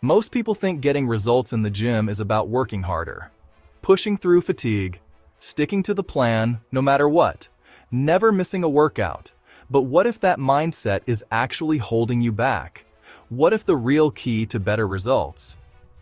Most people think getting results in the gym is about working harder, pushing through fatigue, sticking to the plan no matter what, never missing a workout. But what if that mindset is actually holding you back? What if the real key to better results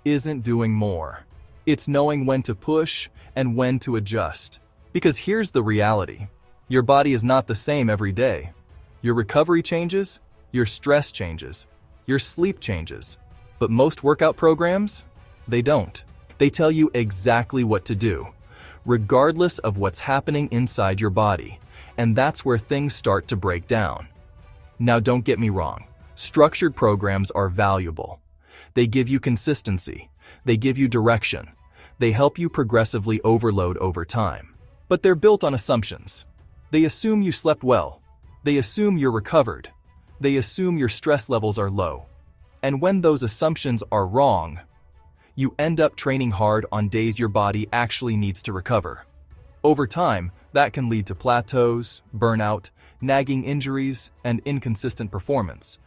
isn't doing more? It's knowing when to push and when to adjust. Because here's the reality. Your body is not the same every day. Your recovery changes, your stress changes, your sleep changes. But most workout programs, they don't. They tell you exactly what to do, regardless of what's happening inside your body. And that's where things start to break down. Now, don't get me wrong. Structured programs are valuable. They give you consistency. They give you direction. They help you progressively overload over time. But they're built on assumptions. They assume you slept well. They assume you're recovered. They assume your stress levels are low. And when those assumptions are wrong, you end up training hard on days your body actually needs to recover. Over time, that can lead to plateaus, burnout, nagging injuries, and inconsistent performance.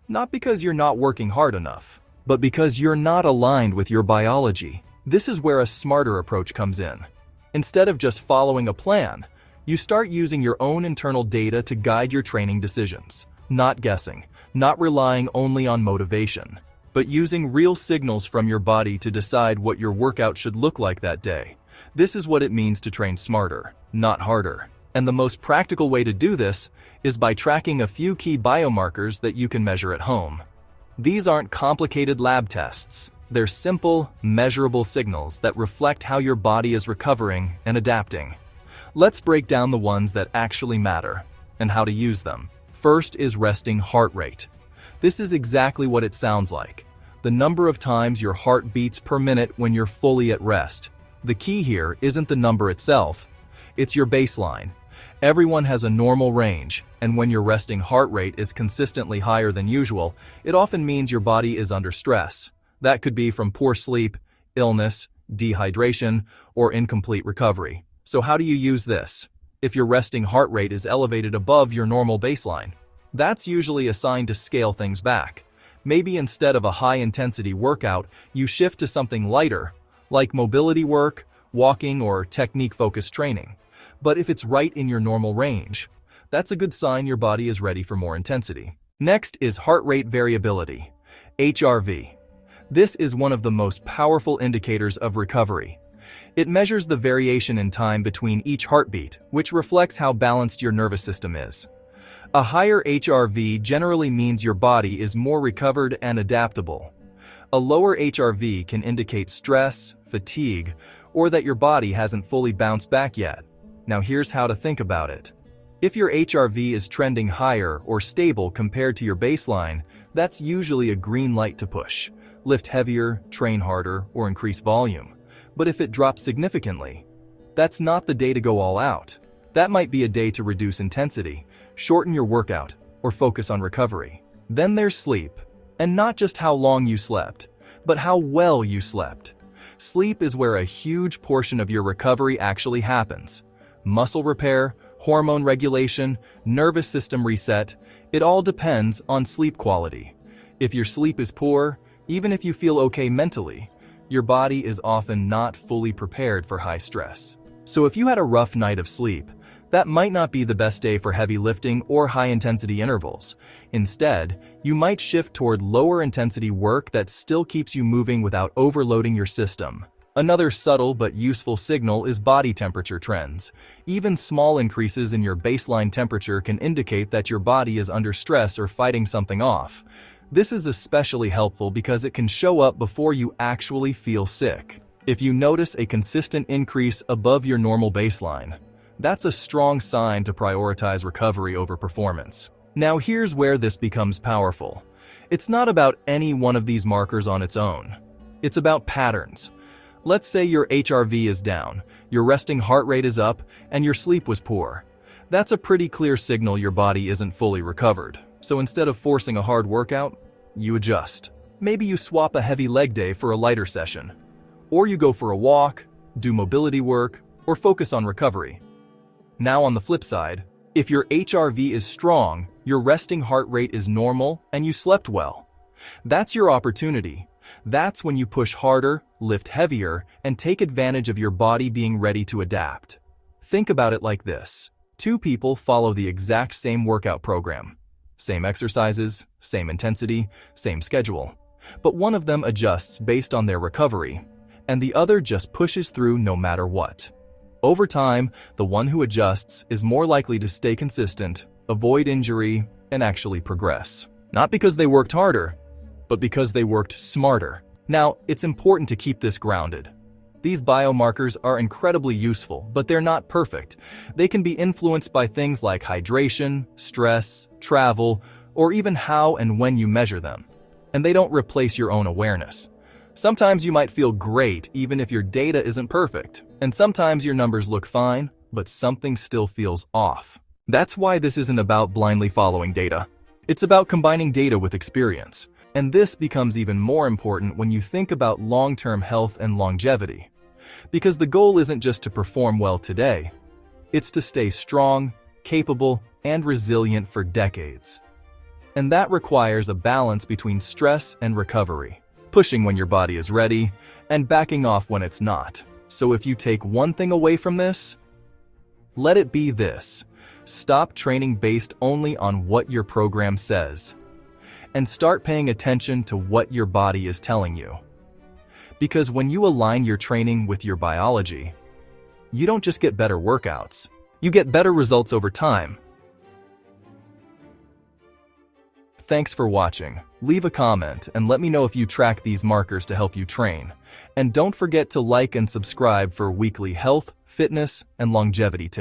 Not because you're not working hard enough, but because you're not aligned with your biology. This is where a smarter approach comes in. Instead of just following a plan, you start using your own internal data to guide your training decisions. Not guessing, not relying only on motivation, but using real signals from your body to decide what your workout should look like that day. This is what it means to train smarter, not harder. And the most practical way to do this is by tracking a few key biomarkers that you can measure at home. These aren't complicated lab tests. They're simple, measurable signals that reflect how your body is recovering and adapting. Let's break down the ones that actually matter and how to use them. First is resting heart rate. This is exactly what it sounds like. The number of times your heart beats per minute when you're fully at rest. The key here isn't the number itself, it's your baseline. Everyone has a normal range, and when your resting heart rate is consistently higher than usual, it often means your body is under stress. That could be from poor sleep, illness, dehydration, or incomplete recovery. So how do you use this? If your resting heart rate is elevated above your normal baseline, that's usually a sign to scale things back. Maybe instead of a high-intensity workout, you shift to something lighter, like mobility work, walking, or technique-focused training. But if it's right in your normal range, that's a good sign your body is ready for more intensity. Next is heart rate variability, HRV. This is one of the most powerful indicators of recovery. It measures the variation in time between each heartbeat, which reflects how balanced your nervous system is. A higher HRV generally means your body is more recovered and adaptable. A lower HRV can indicate stress, fatigue, or that your body hasn't fully bounced back yet. Now here's how to think about it. If your HRV is trending higher or stable compared to your baseline, that's usually a green light to push. Lift heavier, train harder, or increase volume. But if it drops significantly, that's not the day to go all out. That might be a day to reduce intensity, shorten your workout, or focus on recovery. Then there's sleep. And not just how long you slept, but how well you slept. Sleep is where a huge portion of your recovery actually happens. Muscle repair, hormone regulation, nervous system reset, it all depends on sleep quality. If your sleep is poor, even if you feel okay mentally, your body is often not fully prepared for high stress. So if you had a rough night of sleep, that might not be the best day for heavy lifting or high-intensity intervals. Instead, you might shift toward lower-intensity work that still keeps you moving without overloading your system. Another subtle but useful signal is body temperature trends. Even small increases in your baseline temperature can indicate that your body is under stress or fighting something off. This is especially helpful because it can show up before you actually feel sick. If you notice a consistent increase above your normal baseline, that's a strong sign to prioritize recovery over performance. Now here's where this becomes powerful. It's not about any one of these markers on its own. It's about patterns. Let's say your HRV is down, your resting heart rate is up, and your sleep was poor. That's a pretty clear signal your body isn't fully recovered. So instead of forcing a hard workout, you adjust. Maybe you swap a heavy leg day for a lighter session. Or you go for a walk, do mobility work, or focus on recovery. Now on the flip side, if your HRV is strong, your resting heart rate is normal, and you slept well. That's your opportunity. That's when you push harder, lift heavier, and take advantage of your body being ready to adapt. Think about it like this. Two people follow the exact same workout program. Same exercises, same intensity, same schedule. But one of them adjusts based on their recovery, and the other just pushes through no matter what. Over time, the one who adjusts is more likely to stay consistent, avoid injury, and actually progress. Not because they worked harder, but because they worked smarter. Now, it's important to keep this grounded. These biomarkers are incredibly useful, but they're not perfect. They can be influenced by things like hydration, stress, travel, or even how and when you measure them. And they don't replace your own awareness. Sometimes you might feel great even if your data isn't perfect, and sometimes your numbers look fine, but something still feels off. That's why this isn't about blindly following data. It's about combining data with experience. And this becomes even more important when you think about long-term health and longevity. Because the goal isn't just to perform well today, it's to stay strong, capable, and resilient for decades. And that requires a balance between stress and recovery, pushing when your body is ready, and backing off when it's not. So if you take one thing away from this, let it be this: stop training based only on what your program says, and start paying attention to what your body is telling you. Because when you align your training with your biology, you don't just get better workouts, you get better results over time. Thanks for watching. Leave a comment and let me know if you track these markers to help you train. And don't forget to like and subscribe for weekly health, fitness, and longevity tips.